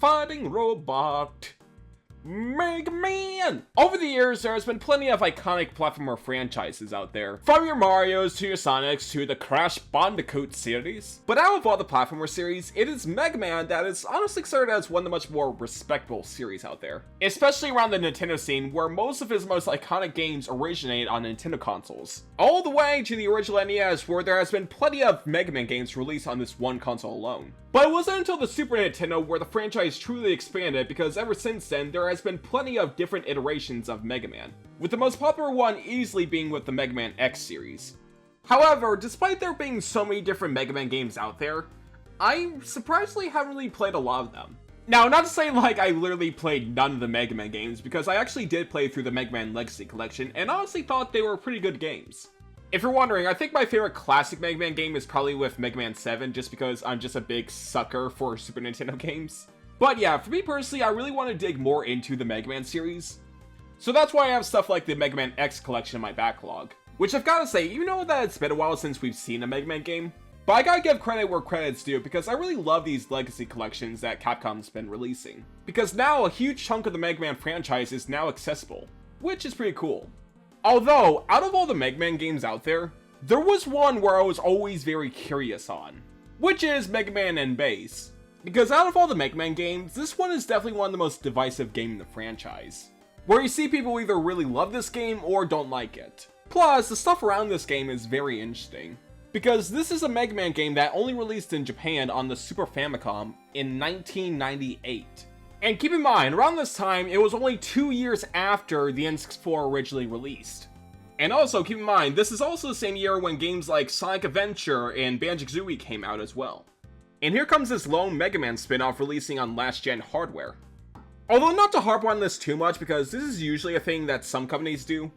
fighting robot, Mega Man! Over the years, there has been plenty of iconic platformer franchises out there. From your Marios to your Sonics to the Crash Bandicoot series. But out of all the platformer series, it is Mega Man that is honestly considered as one of the much more respectable series out there. Especially around the Nintendo scene, where most of his most iconic games originate on Nintendo consoles. All the way to the original NES, where there has been plenty of Mega Man games released on this one console alone. But it wasn't until the Super Nintendo where the franchise truly expanded, because ever since then, there has been plenty of different iterations of Mega Man, with the most popular one easily being with the Mega Man X series. However, despite there being so many different Mega Man games out there, I surprisingly haven't really played a lot of them. Now, not to say like I literally played none of the Mega Man games, because I actually did play through the Mega Man Legacy Collection, and honestly thought they were pretty good games. If you're wondering, I think my favorite classic Mega Man game is probably with Mega Man 7, just because I'm just a big sucker for Super Nintendo games. But yeah, for me personally, I really want to dig more into the Mega Man series. So that's why I have stuff like the Mega Man X collection in my backlog. Which I've gotta say, you know that it's been a while since we've seen a Mega Man game? But I gotta give credit where credit's due, because I really love these legacy collections that Capcom's been releasing. Because now a huge chunk of the Mega Man franchise is now accessible, which is pretty cool. Although, out of all the Mega Man games out there, there was one where I was always very curious on, which is Mega Man N Base. Because out of all the Mega Man games, this one is definitely one of the most divisive games in the franchise, where you see people either really love this game or don't like it. Plus, the stuff around this game is very interesting, because this is a Mega Man game that only released in Japan on the Super Famicom in 1998. And keep in mind, around this time, it was only 2 years after the N64 originally released. And also, keep in mind, this is also the same year when games like Sonic Adventure and Banjo-Kazooie came out as well. And here comes this lone Mega Man spin-off releasing on last-gen hardware. Although not to harp on this too much, because this is usually a thing that some companies do.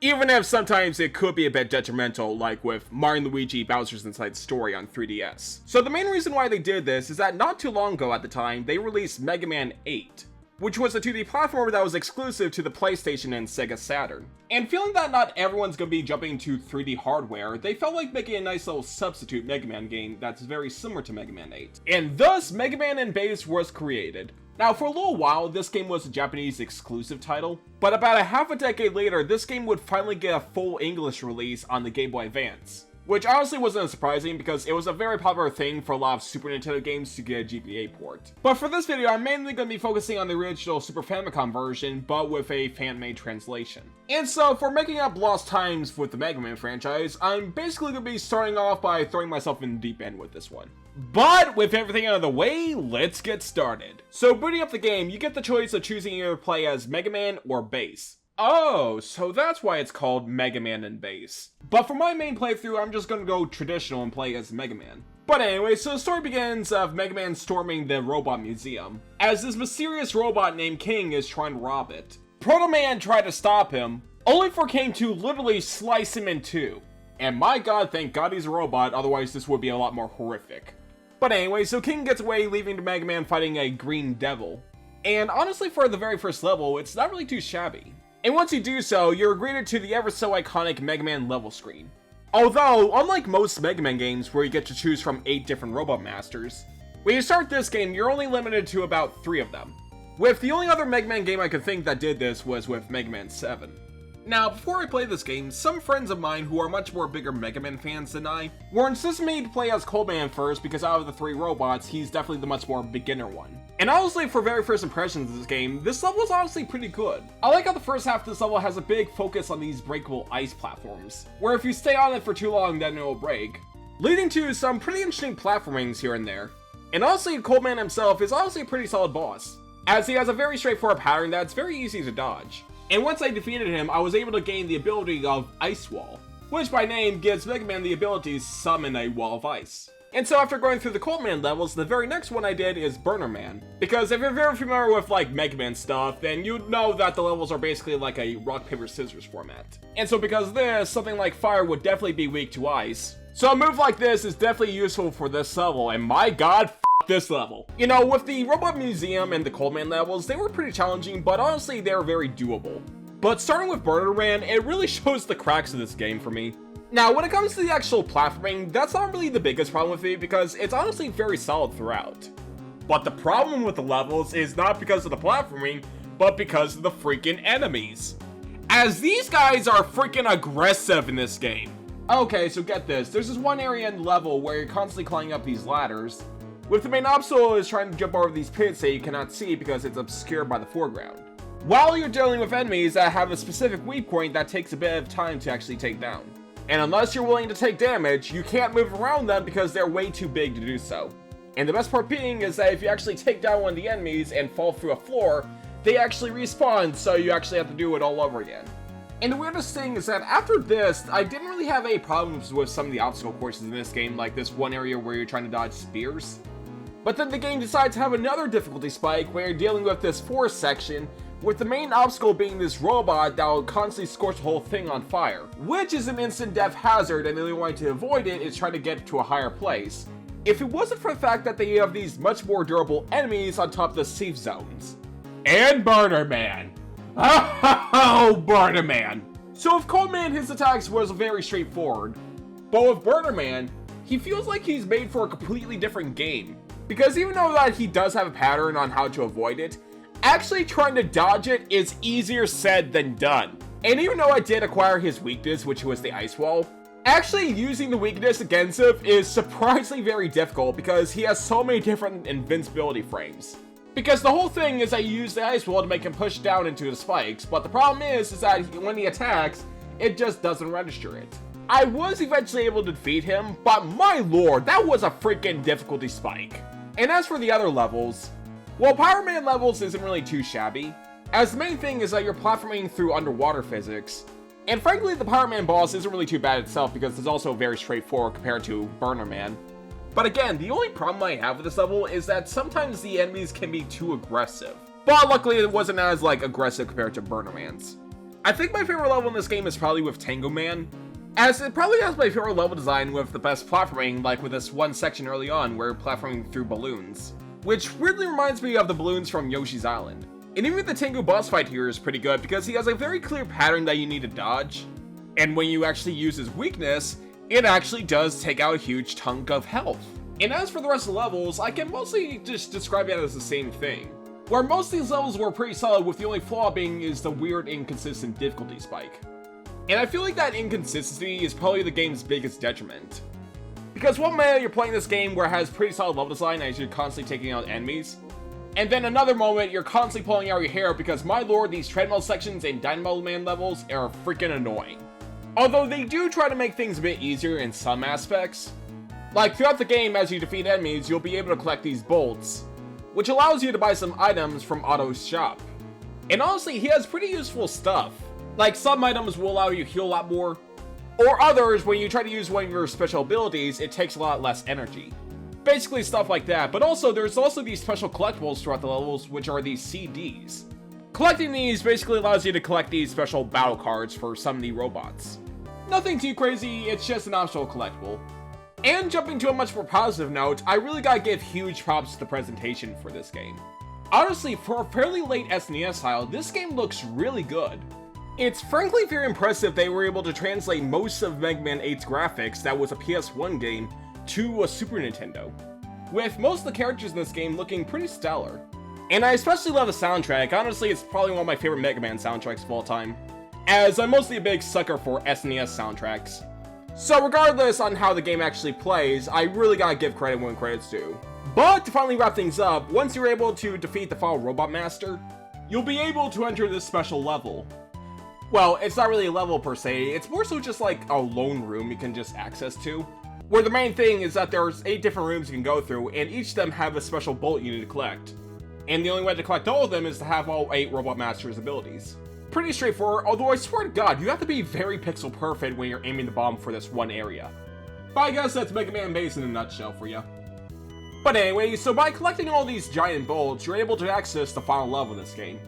Even if sometimes it could be a bit detrimental, like with Mario & Luigi Bowser's Inside Story on 3DS. So the main reason why they did this is that not too long ago at the time, they released Mega Man 8, which was a 2D platformer that was exclusive to the PlayStation and Sega Saturn. And feeling that not everyone's gonna be jumping to 3D hardware, they felt like making a nice little substitute Mega Man game that's very similar to Mega Man 8. And thus, Mega Man N Base was created. Now, for a little while, this game was a Japanese exclusive title, but about a half a decade later, this game would finally get a full English release on the Game Boy Advance. Which honestly wasn't surprising, because it was a very popular thing for a lot of Super Nintendo games to get a GBA port. But for this video, I'm mainly going to be focusing on the original Super Famicom version, but with a fan-made translation. And so, for making up lost times with the Mega Man franchise, I'm basically going to be starting off by throwing myself in the deep end with this one. But with everything out of the way, let's get started. So booting up the game, you get the choice of choosing either to play as Mega Man or Base. Oh, so that's why it's called Mega Man N Base. But for my main playthrough, I'm just gonna go traditional and play as Mega Man. But anyway, so the story begins of Mega Man storming the robot museum, as this mysterious robot named King is trying to rob it. Proto Man tried to stop him, only for King to literally slice him in two. And my god, thank god he's a robot, otherwise this would be a lot more horrific. But anyway, so King gets away, leaving the Mega Man fighting a green devil. And honestly, for the very first level, it's not really too shabby. And once you do so, you're greeted to the ever so iconic Mega Man level screen. Although, unlike most Mega Man games where you get to choose from 8 different robot masters, when you start this game, you're only limited to about 3 of them. With the only other Mega Man game I could think that did this was with Mega Man 7. Now, before I played this game, some friends of mine who are much more bigger Mega Man fans than I were insisting me to play as Cold Man first, because out of the 3 robots, he's definitely the much more beginner one. And honestly, for very first impressions of this game, this level is honestly pretty good. I like how the first half of this level has a big focus on these breakable ice platforms, where if you stay on it for too long, then it'll break, leading to some pretty interesting platformings here and there. And honestly, Cold Man himself is honestly a pretty solid boss, as he has a very straightforward pattern that's very easy to dodge. And once I defeated him, I was able to gain the ability of Ice Wall, which by name gives Mega Man the ability to summon a wall of ice. And so after going through the Cold Man levels, the very next one I did is Burner Man. Because if you're very familiar with like Mega Man stuff, then you'd know that the levels are basically like a rock, paper, scissors format. And so because of this, something like fire would definitely be weak to ice. So a move like this is definitely useful for this level, and my god, this level. You know, with the Robot Museum and the Cold Man levels, they were pretty challenging, but honestly, they were very doable. But starting with Burner Man, it really shows the cracks of this game for me. Now, when it comes to the actual platforming, that's not really the biggest problem with it, because it's honestly very solid throughout. But the problem with the levels is not because of the platforming, but because of the freaking enemies. As these guys are freaking aggressive in this game. Okay, so get this. There's this one area in the level where you're constantly climbing up these ladders, with the main obstacle is trying to jump over these pits that you cannot see because it's obscured by the foreground. While you're dealing with enemies that have a specific weak point that takes a bit of time to actually take down. And unless you're willing to take damage, you can't move around them because they're way too big to do so. And the best part being is that if you actually take down one of the enemies and fall through a floor, they actually respawn, so you actually have to do it all over again. And the weirdest thing is that after this, I didn't really have any problems with some of the obstacle courses in this game, like this one area where you're trying to dodge spears. But then the game decides to have another difficulty spike where you're dealing with this forest section, with the main obstacle being this robot that will constantly scorch the whole thing on fire, which is an instant death hazard, and the only way to avoid it is try to get to a higher place. If it wasn't for the fact that they have these much more durable enemies on top of the safe zones. And Burner Man! Oh, Burner Man! So with Cold Man, his attacks was very straightforward, but with Burner Man, he feels like he's made for a completely different game. Because even though that he does have a pattern on how to avoid it, actually trying to dodge it is easier said than done. And even though I did acquire his weakness, which was the ice wall, actually using the weakness against him is surprisingly very difficult because he has so many different invincibility frames. Because the whole thing is that you use the ice wall to make him push down into the spikes, but the problem is that when he attacks, it just doesn't register it. I was eventually able to defeat him, but my lord, that was a freaking difficulty spike. And as for the other levels, well, Power Man levels isn't really too shabby, as the main thing is that you're platforming through underwater physics, and frankly the Power Man boss isn't really too bad itself because it's also very straightforward compared to Burner Man. But again, the only problem I have with this level is that sometimes the enemies can be too aggressive. But luckily it wasn't as aggressive compared to Burner Man's. I think my favorite level in this game is probably with Tango Man, as it probably has my favorite level design with the best platforming, like with this one section early on where you're platforming through balloons. Which weirdly reminds me of the balloons from Yoshi's Island. And even the Tengu boss fight here is pretty good because he has a very clear pattern that you need to dodge. And when you actually use his weakness, it actually does take out a huge chunk of health. And as for the rest of the levels, I can mostly just describe it as the same thing. Where most of these levels were pretty solid, with the only flaw being is the weird inconsistent difficulty spike. And I feel like that inconsistency is probably the game's biggest detriment. Because one minute you're playing this game where it has pretty solid level design as you're constantly taking out enemies, and then another moment you're constantly pulling out your hair because my lord, these treadmill sections and Dynamo Man levels are freaking annoying. Although they do try to make things a bit easier in some aspects. Like throughout the game as you defeat enemies, you'll be able to collect these bolts, which allows you to buy some items from Otto's shop. And honestly, he has pretty useful stuff. Like some items will allow you to heal a lot more, or others, when you try to use one of your special abilities, it takes a lot less energy. Basically stuff like that, but also there's also these special collectibles throughout the levels, which are these CDs. Collecting these basically allows you to collect these special battle cards for some of the robots. Nothing too crazy, it's just an optional collectible. And jumping to a much more positive note, I really gotta give huge props to the presentation for this game. Honestly, for a fairly late SNES title, this game looks really good. It's frankly very impressive they were able to translate most of Mega Man 8's graphics that was a PS1 game to a Super Nintendo, with most of the characters in this game looking pretty stellar. And I especially love the soundtrack. Honestly, it's probably one of my favorite Mega Man soundtracks of all time, as I'm mostly a big sucker for SNES soundtracks. So regardless on how the game actually plays, I really gotta give credit when credit's due. But to finally wrap things up, once you're able to defeat the final Robot Master, you'll be able to enter this special level. Well, it's not really a level per se, it's more so just like a lone room you can just access to. Where the main thing is that there's 8 different rooms you can go through, and each of them have a special bolt you need to collect. And the only way to collect all of them is to have all 8 Robot Master's abilities. Pretty straightforward, although I swear to God, you have to be very pixel perfect when you're aiming the bomb for this one area. But I guess that's Mega Man Base in a nutshell for you. But anyway, so by collecting all these giant bolts, you're able to access the final level of this game.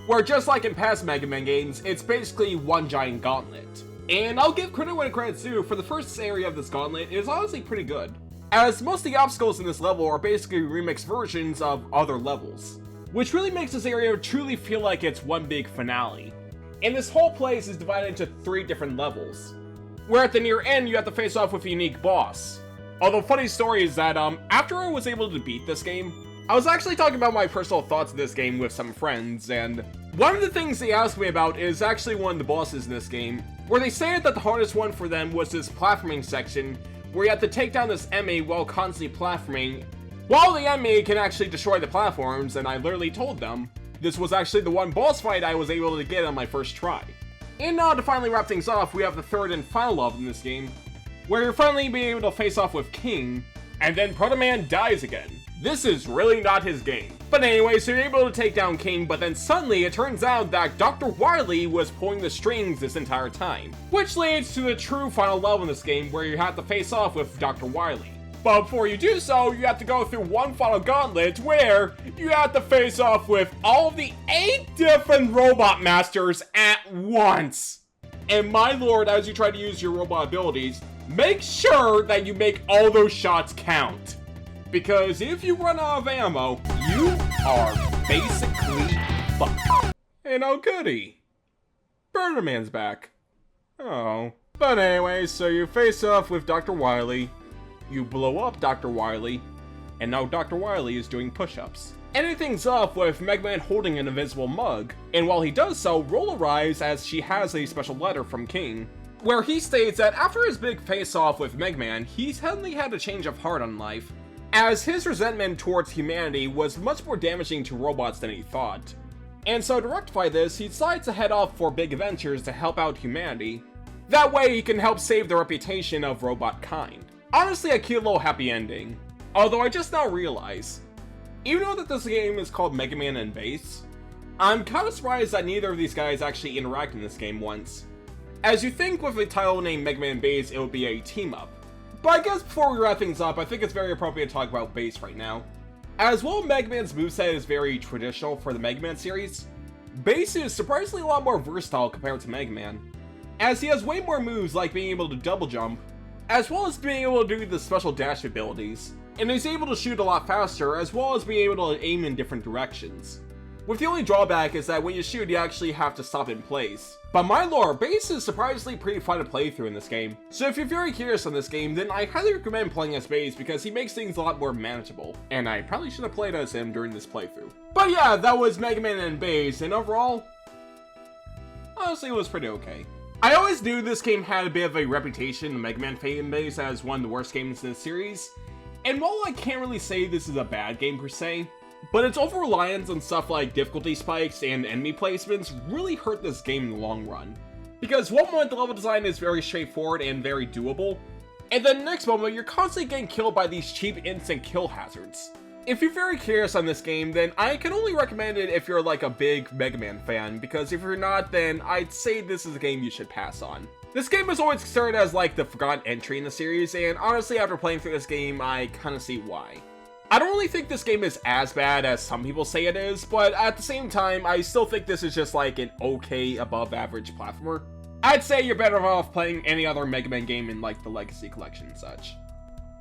Where just like in past Mega Man games, it's basically one giant gauntlet. And I'll give credit when credit's due, for the first area of this gauntlet is honestly pretty good, as most of the obstacles in this level are basically remixed versions of other levels, which really makes this area truly feel like it's one big finale. And this whole place is divided into 3 different levels, where at the near end you have to face off with a unique boss, Although, funny story is that, after I was able to beat this game, I was actually talking about my personal thoughts of this game with some friends, and one of the things they asked me about is actually one of the bosses in this game, where they said that the hardest one for them was this platforming section, where you have to take down this enemy while constantly platforming, while the enemy can actually destroy the platforms, and I literally told them this was actually the one boss fight I was able to get on my first try. And now to finally wrap things off, we have the third and final level in this game, where you're finally being able to face off with King, and then Proto Man dies again. This is really not his game. But anyway, so you're able to take down King, but then suddenly it turns out that Dr. Wily was pulling the strings this entire time. Which leads to the true final level in this game, where you have to face off with Dr. Wily. But before you do so, you have to go through one final gauntlet where you have to face off with all of the 8 different robot masters at once. And my lord, as you try to use your robot abilities, make sure that you make all those shots count. Because if you run out of ammo, you are basically fucked. And oh goody, Burner Man's back. Oh. But anyway, so you face off with Dr. Wily, you blow up Dr. Wily, and now Dr. Wily is doing push-ups. Ending things off with Mega Man holding an invisible mug, and while he does so, Roll arrives as she has a special letter from King, where he states that after his big face-off with Mega Man, he suddenly had a change of heart on life, as his resentment towards humanity was much more damaging to robots than he thought. And so to rectify this, he decides to head off for big adventures to help out humanity. That way he can help save the reputation of robot kind. Honestly, a cute little happy ending. Although I just now realize, even though that this game is called Mega Man and Bass, I'm kind of surprised that neither of these guys actually interact in this game once. As you think with a title named Mega Man Bass, it would be a team-up. But I guess before we wrap things up, I think it's very appropriate to talk about Bass right now. As well, Mega Man's moveset is very traditional for the Mega Man series, Bass is surprisingly a lot more versatile compared to Mega Man, as he has way more moves like being able to double jump, as well as being able to do the special dash abilities, and he's able to shoot a lot faster, as well as being able to aim in different directions. With the only drawback is that when you shoot, you actually have to stop in place. But my lord, Bass is surprisingly pretty fun to play through in this game. So if you're very curious on this game, then I highly recommend playing as Bass because he makes things a lot more manageable. And I probably should have played as him during this playthrough. But yeah, that was Mega Man and Bass, and overall, honestly, it was pretty okay. I always knew this game had a bit of a reputation in the Mega Man fan base as one of the worst games in the series. And while I can't really say this is a bad game per se, but its over-reliance on stuff like difficulty spikes and enemy placements really hurt this game in the long run. Because one moment the level design is very straightforward and very doable, and then the next moment you're constantly getting killed by these cheap instant kill hazards. If you're very curious on this game, then I can only recommend it if you're like a big Mega Man fan, because if you're not, then I'd say this is a game you should pass on. This game was always considered as like the forgotten entry in the series, and honestly after playing through this game, I kinda see why. I don't really think this game is as bad as some people say it is, but at the same time, I still think this is just like an okay above average platformer. I'd say you're better off playing any other Mega Man game in like the Legacy Collection and such.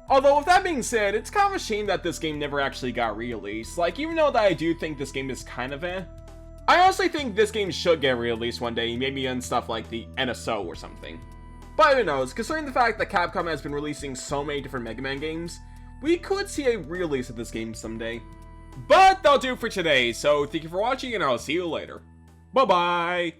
Although with that being said, it's kind of a shame that this game never actually got re-released. Like, even though that I do think this game is kind of eh, I honestly think this game should get re-released one day, maybe on stuff like the NSO or something. But who knows, considering the fact that Capcom has been releasing so many different Mega Man games, we could see a re-release of this game someday. But that'll do for today, so thank you for watching and I'll see you later. Bye bye!